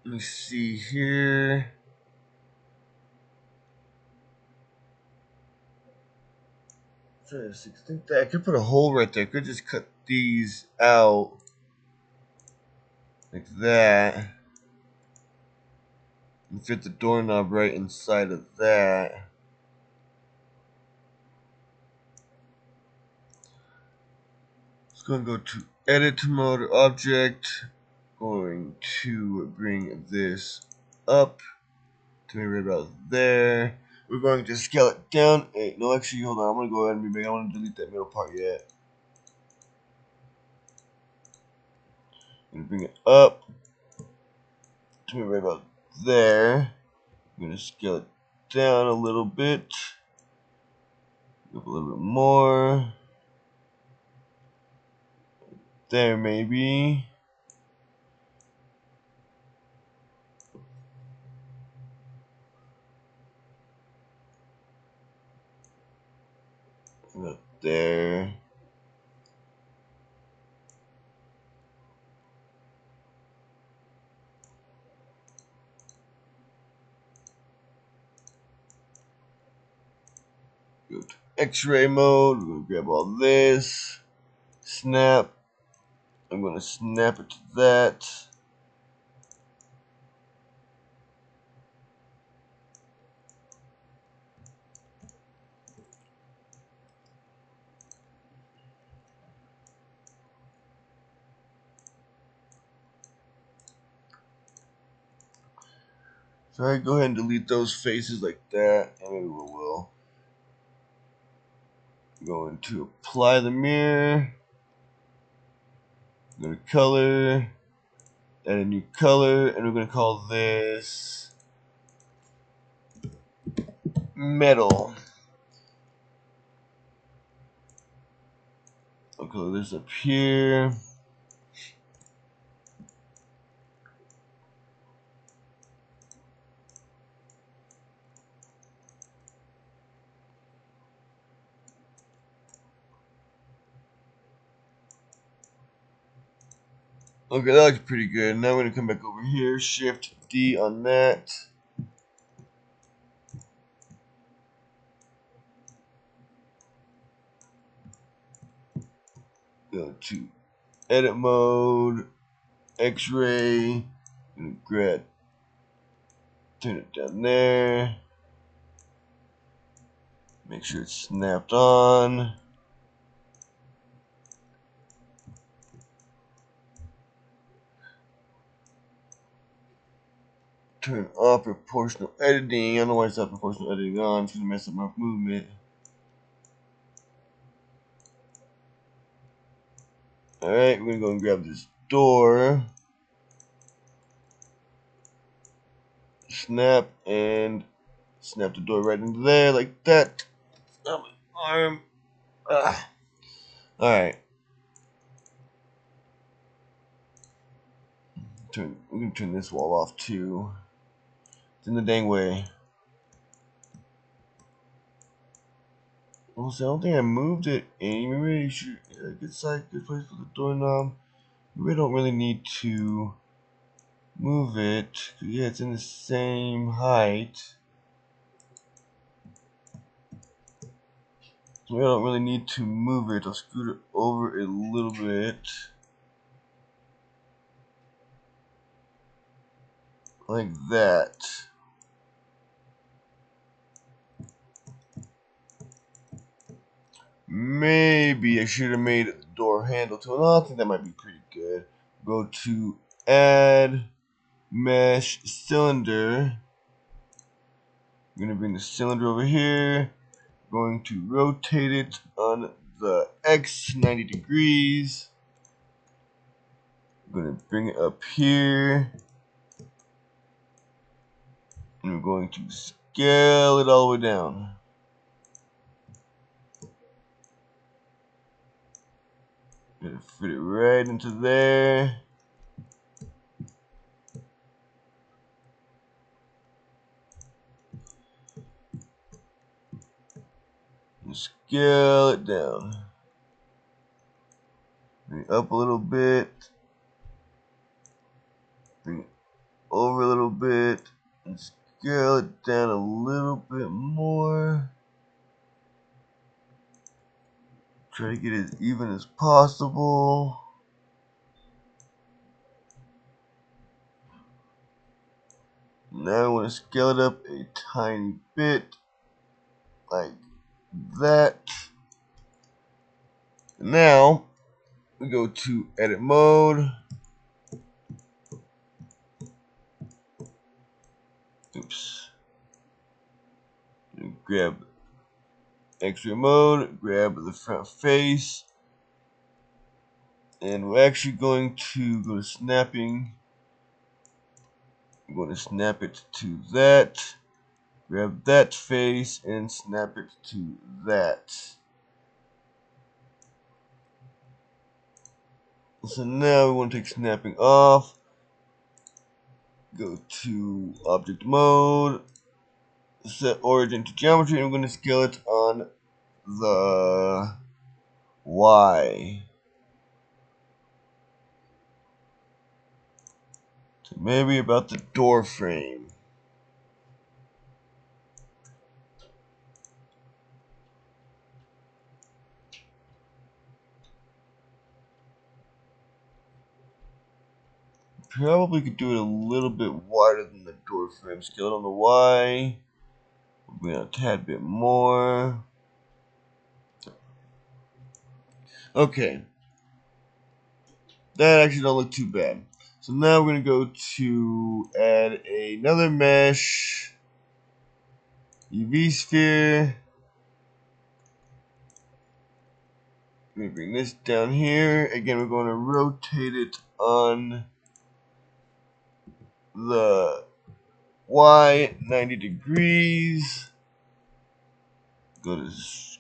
Let me see here. I think that I could put a hole right there. I could just cut these out like that and fit the doorknob right inside of that. Let's go and go to edit mode object. Going to bring this up to maybe right about there. We're going to scale it down. Hey, no, actually, hold on. I'm going to go ahead and be big. I want to delete that middle part yet. I'm going to bring it up to maybe right about there. I'm going to scale it down a little bit. Up a little bit more. There, maybe. About there. Go to X-ray mode. We're going to grab all this. Snap. I'm going to snap it to that. So I go ahead and delete those faces like that, and maybe we will. Going to apply the mirror. Go to color, add a new color, and we're going to call this metal. I'll color this up here. Okay, that looks pretty good. Now we're going to come back over here, Shift D on that. Go to edit mode, X-ray, grab, turn it down there. Make sure it's snapped on. Turn off proportional editing. I don't know why it's not proportional editing on. It's going to mess up my movement. Alright, we're going to go and grab this door. Snap and snap the door right into there like that. Oh, my arm. Alright. We're going to turn this wall off too. It's in the dang way. I don't think I moved it any. Maybe I should. Good size, good place for the doorknob. Maybe I don't really need to move it. Yeah, it's in the same height. So I don't really need to move it. I'll scoot it over a little bit. Like that. Maybe I should have made the door handle to it. I think that might be pretty good. Go to add mesh cylinder. I'm going to bring the cylinder over here. Going to rotate it on the X 90 degrees. I'm going to bring it up here. And we're going to scale it all the way down. Gonna fit it right into there. And scale it down. Bring it up a little bit. Bring it over a little bit. And scale it down a little bit more. Try to get it as even as possible. Now I want to scale it up a tiny bit. Like that. Now we go to edit mode. Oops. Grab X-ray mode, grab the front face, and we're actually going to go to snapping. I'm going to snap it to that, grab that face, and snap it to that. So now we want to take snapping off, go to object mode, set origin to geometry, and we're going to scale it on the Y. So maybe about the door frame. Probably could do it a little bit wider than the door frame. Scale it on the Y. Bring it a tad bit more. Okay. That actually don't look too bad. So now we're going to go to add another mesh. UV sphere. Let me bring this down here. Again, we're going to rotate it on the Y 90 degrees. Go to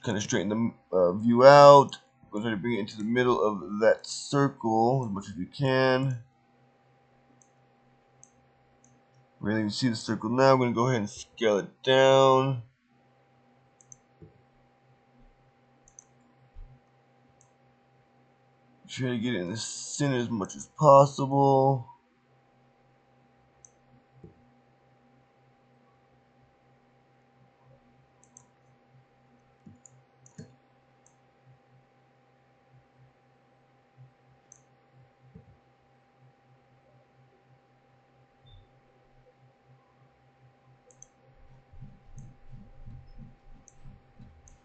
kind of straighten the view out. Go try to bring it into the middle of that circle as much as we can. Really, you see the circle now. I'm going to go ahead and scale it down. Try to get it in the center as much as possible.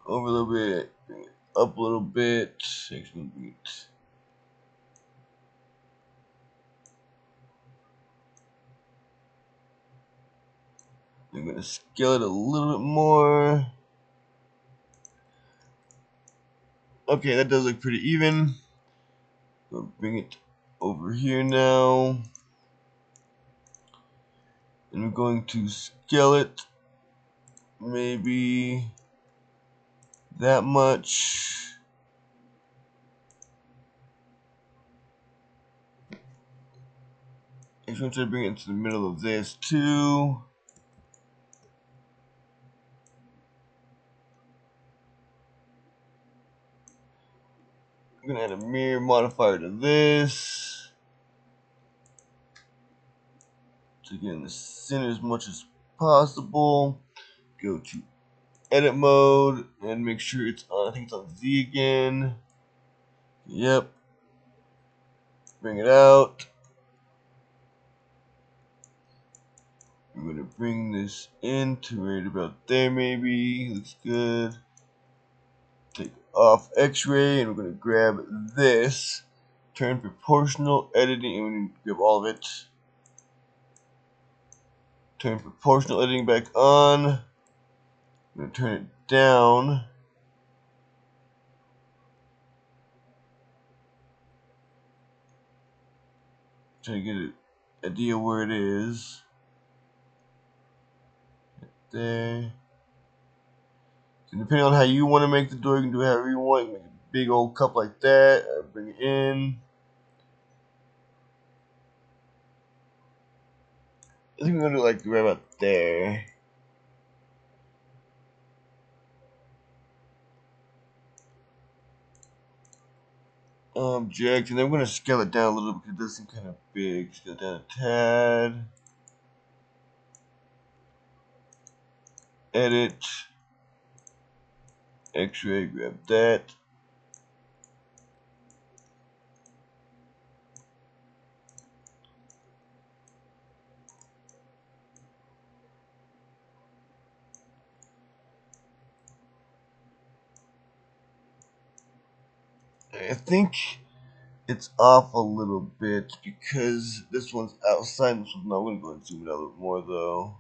Over a little bit, bring it up a little bit. Actually, bring it. I'm going to scale it a little bit more. Okay, that does look pretty even. So bring it over here now. And we're going to scale it maybe that much. I'm going to bring it into the middle of this too. gonna add a mirror modifier to this to get in the center as much as possible. Go to edit mode and make sure it's on. I think it's on Z again. Yep. Bring it out. I'm gonna bring this into right about there, maybe. Looks good. Take off X-ray, and we're gonna grab this. Turn proportional editing, and we're gonna grab all of it. Turn proportional editing back on. I'm gonna turn it down. Try to get an idea where it is. Right there. So depending on how you want to make the door, you can do it however you want. You can make a big old cup like that. Bring it in. I think we're gonna do it like right about there. Object, and then we're gonna scale it down a little because it does seem kind of big. Scale it down a tad. Edit. X-ray, grab that. I think it's off a little bit because this one's outside. This one's not. I'm gonna go and zoom it out a little more though.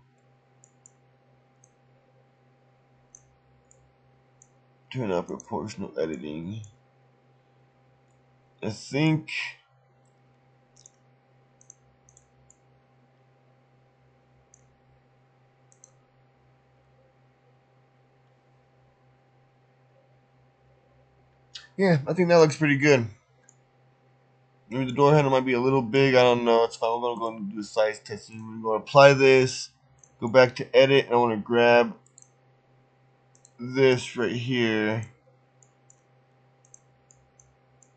Turn off proportional editing. I think I think that looks pretty good. Maybe the door handle might be a little big. I don't know. It's fine. We're gonna go and do a size testing. We're gonna apply this. Go back to edit, and I want to grab this right here.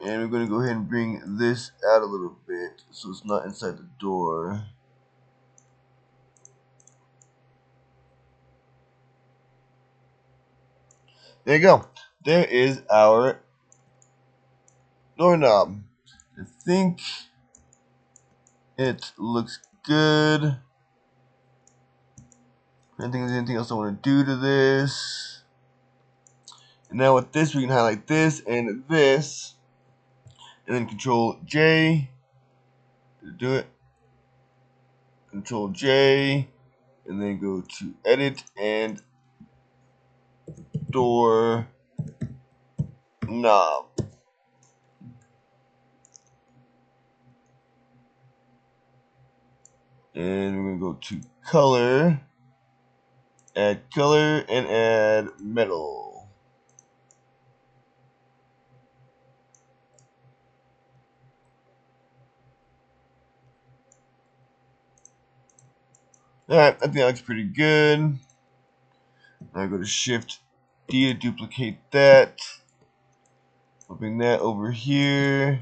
And we're going to go ahead and bring this out a little bit so it's not inside the door. There you go. There is our doorknob. I think it looks good. I don't think there's anything else I want to do to this. And now with this, we can highlight this and this. And then Control J to do it. Control J. And then go to Edit and Door Knob. And we're going to go to Color. Add color and add metal. Alright, I think that looks pretty good. Now I go to Shift D to duplicate that. I'll bring that over here.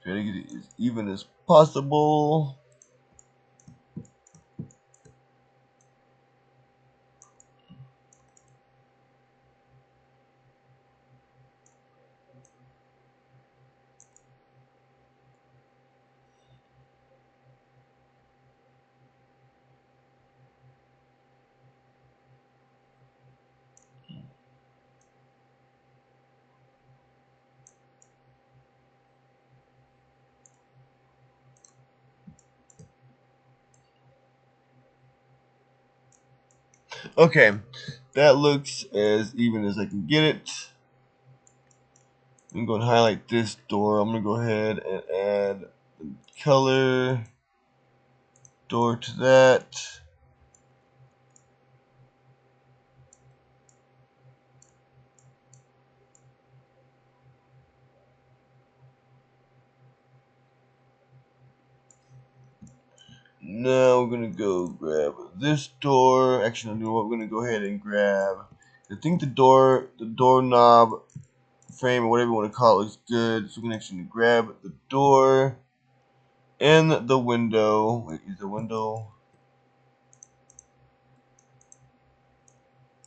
Try to get it as even as possible. Okay, that looks as even as I can get it. I'm going to highlight this door. I'm going to go ahead and add the color door to that. Now we're gonna go grab this door. Actually, you know what? We're gonna go ahead and grab. I think the doorknob frame or whatever you want to call it looks good. So we're gonna actually grab the door and the window. Wait, is the window?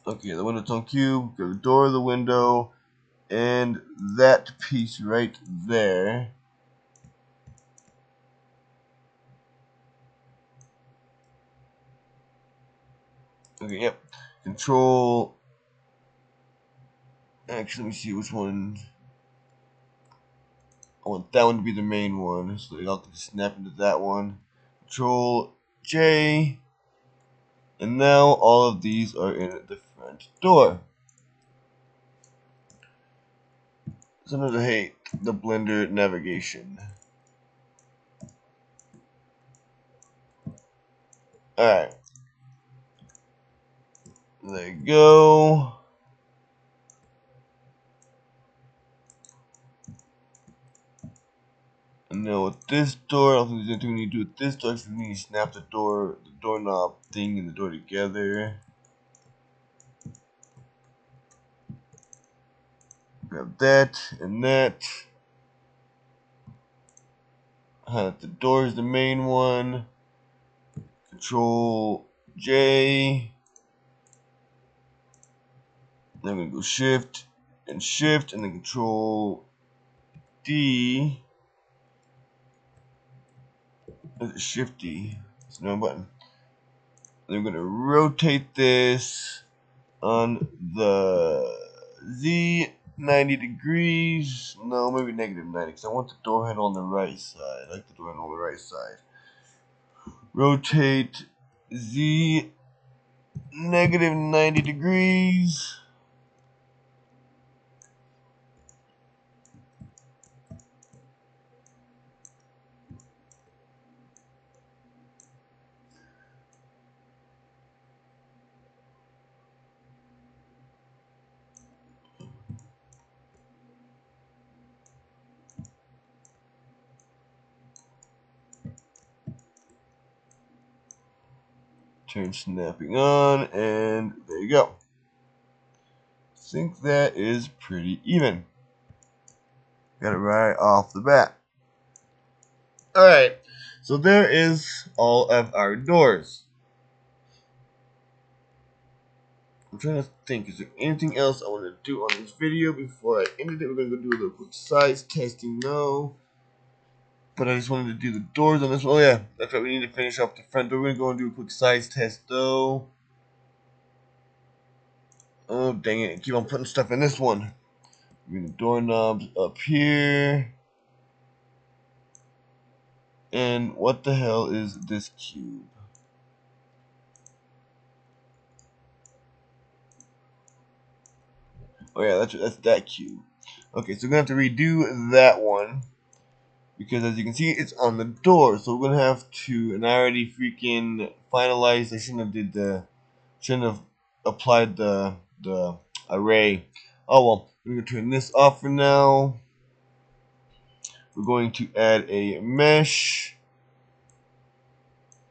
Okay, the window tone cube. Grab the door, the window, and that piece right there. Okay, yep. Control. Actually, let me see which one. I want that one to be the main one, so y'all can snap into that one. Control J, and now all of these are in the front door. Sometimes I hate the Blender navigation. Alright. There you go. And now with this door, I don't think there's anything we need to do with this door. Actually, we need to snap the doorknob thing and the door together. Grab that and that. The door is the main one. Control J. Then I'm gonna go shift, and then control D. Shift D. It's no button. Then I'm gonna rotate this on the Z 90 degrees. No, maybe negative 90, because I want the door handle on the right side. I like the door handle on the right side. Rotate Z negative 90 degrees. Turn snapping on, and there you go. I think that is pretty even. Got it right off the bat. Alright, so there is all of our doors. I'm trying to think, is there anything else I want to do on this video before I end it? We're going to go do a little quick size testing. No. But I just wanted to do the doors on this one. Oh yeah, that's right, we need to finish off the front door. We're going to go and do a quick size test though. Oh dang it, keep on putting stuff in this one. Bring the doorknobs up here. And what the hell is this cube? Oh yeah, that's that cube. Okay, so we're gonna have to redo that one because as you can see, it's on the door. So we're gonna have to. And I already freaking finalized. I shouldn't have applied the array. Oh well, we're gonna turn this off for now. We're going to add a mesh.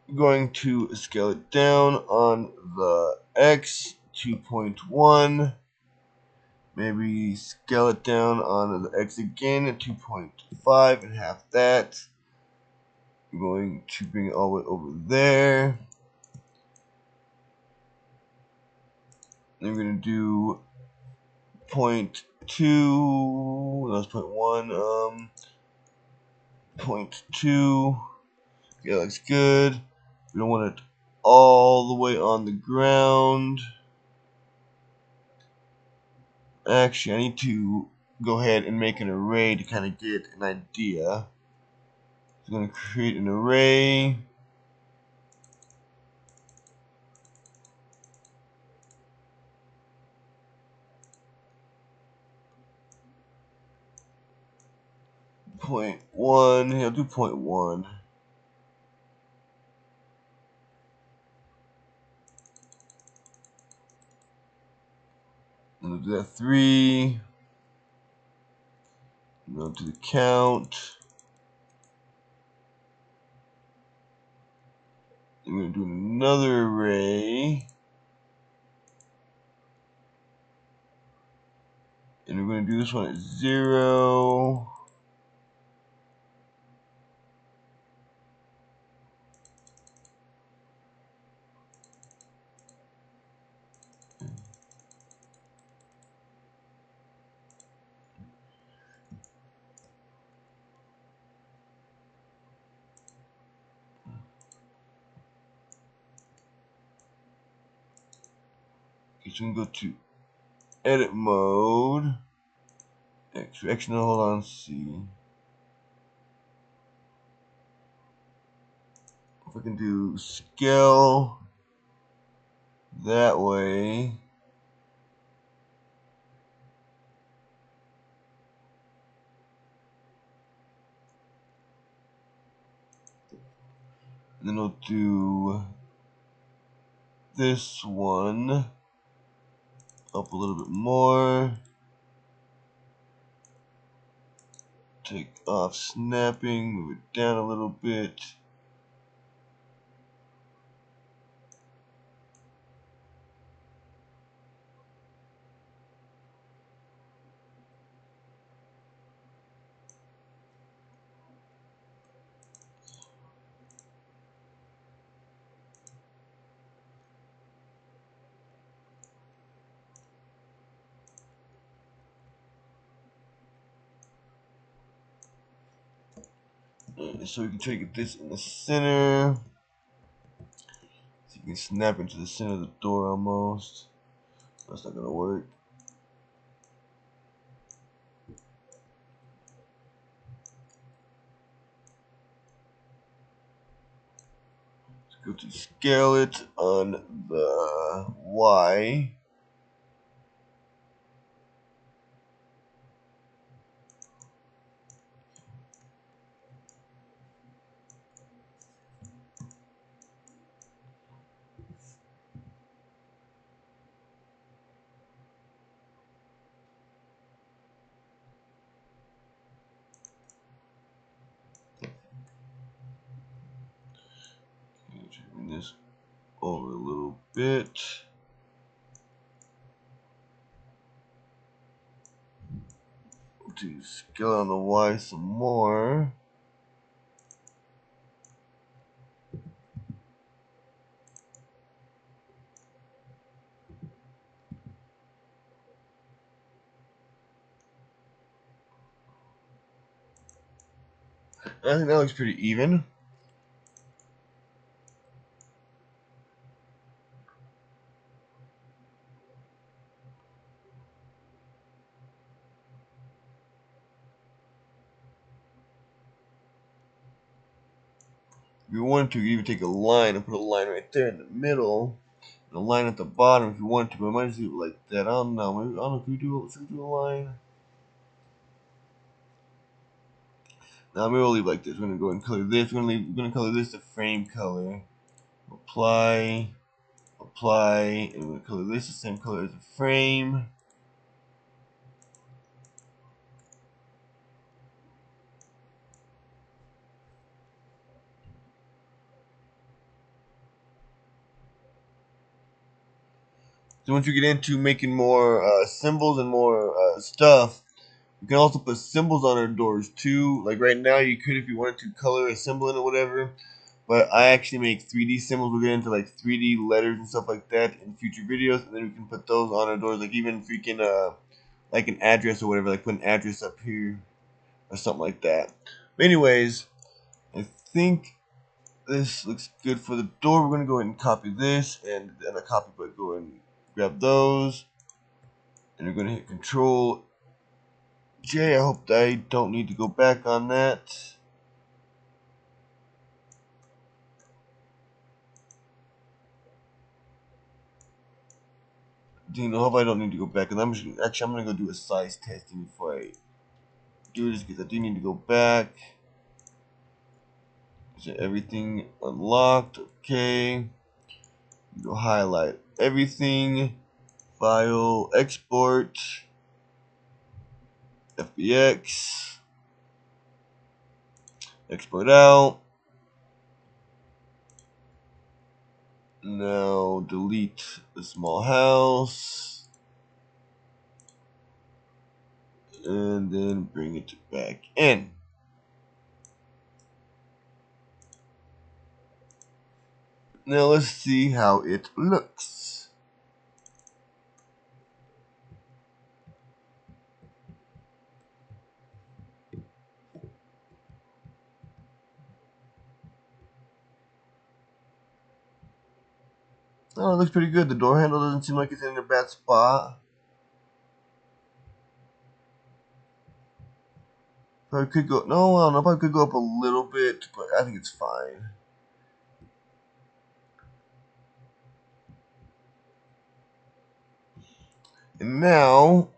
We're going to scale it down on the X 2.1. Maybe scale it down on the X again at 2.5 and half that. I'm going to bring it all the way over there. Then we're going to do 0.2. That was 0.1. 0.2. Yeah, looks good. We don't want it all the way on the ground. Actually, I need to go ahead and make an array to kind of get an idea. I'm going to create an array. Point one. I'll do 0.1. And do that 3. Go to the count. We're going to do another array. And we're going to do this one at 0. Okay, so we can go to edit mode. Actually, no, hold on, see. If I can do scale that way. And then we'll do this one up a little bit more. Take off snapping, move it down a little bit. So we can try to get this in the center. So you can snap into the center of the door almost. That's not gonna work. Let's go to scale it on the Y. Bring this over a little bit. To scale on the Y some more. I think that looks pretty even. If you want to, you even take a line and put a line right there in the middle, and a line at the bottom if you want to. But I might just leave it like that. I don't know. Maybe, I don't know if you do. Should we do a line? Now maybe we'll leave it like this. We're gonna go and color this. We're gonna color this the frame color. Apply, apply, and we're gonna color this the same color as the frame. So once you get into making more symbols and more stuff, you can also put symbols on our doors too. Like right now, you could if you wanted to color a symbol in or whatever. But I actually make 3D symbols. We'll get into like 3D letters and stuff like that in future videos, and then we can put those on our doors. Like even freaking like an address or whatever. Like put an address up here or something like that. But anyways, I think this looks good for the door. We're gonna go ahead and copy this and a copy, but go and grab those, and we're gonna hit Control J. I hope I don't need to go back on that. I hope I don't need to go back. And I'm gonna go do a size testing before I do this because I do need to go back. Is everything unlocked? Okay. Go highlight everything. File, export, FBX, export out. Now delete the small house and then bring it back in. Now let's see how it looks. Oh, it looks pretty good. The door handle doesn't seem like it's in a bad spot. Probably could go. No, I don't know. Probably could go up a little bit, but I think it's fine. And now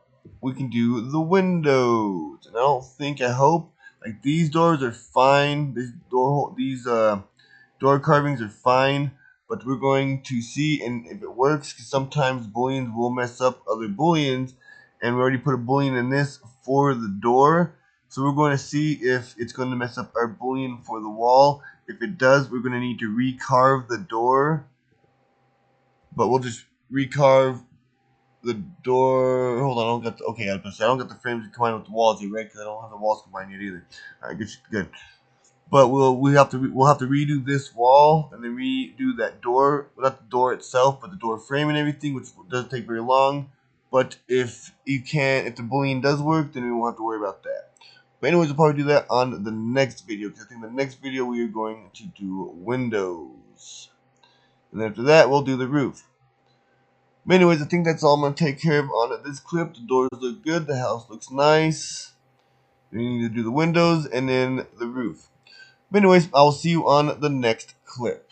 we can do the windows. And I hope, like these doors are fine. Door carvings are fine. But we're going to see and if it works, because sometimes booleans will mess up other booleans, and we already put a boolean in this for the door. So we're going to see if it's going to mess up our boolean for the wall. If it does, we're going to need to recarve the door. But we'll just recarve the door. Hold on, I don't got the, okay. I don't got the frames combined with the walls yet, right? Because I don't have the walls combined yet either. All right, good. But we'll have to redo this wall and then redo that door. Well, not the door itself, but the door frame and everything, which doesn't take very long. But if the boolean does work, then we won't have to worry about that. But anyways, we'll probably do that on the next video, because I think the next video we are going to do windows, and then after that we'll do the roof. But anyways, I think that's all I'm going to take care of on this clip. The doors look good. The house looks nice. We need to do the windows and then the roof. But anyways, I'll see you on the next clip.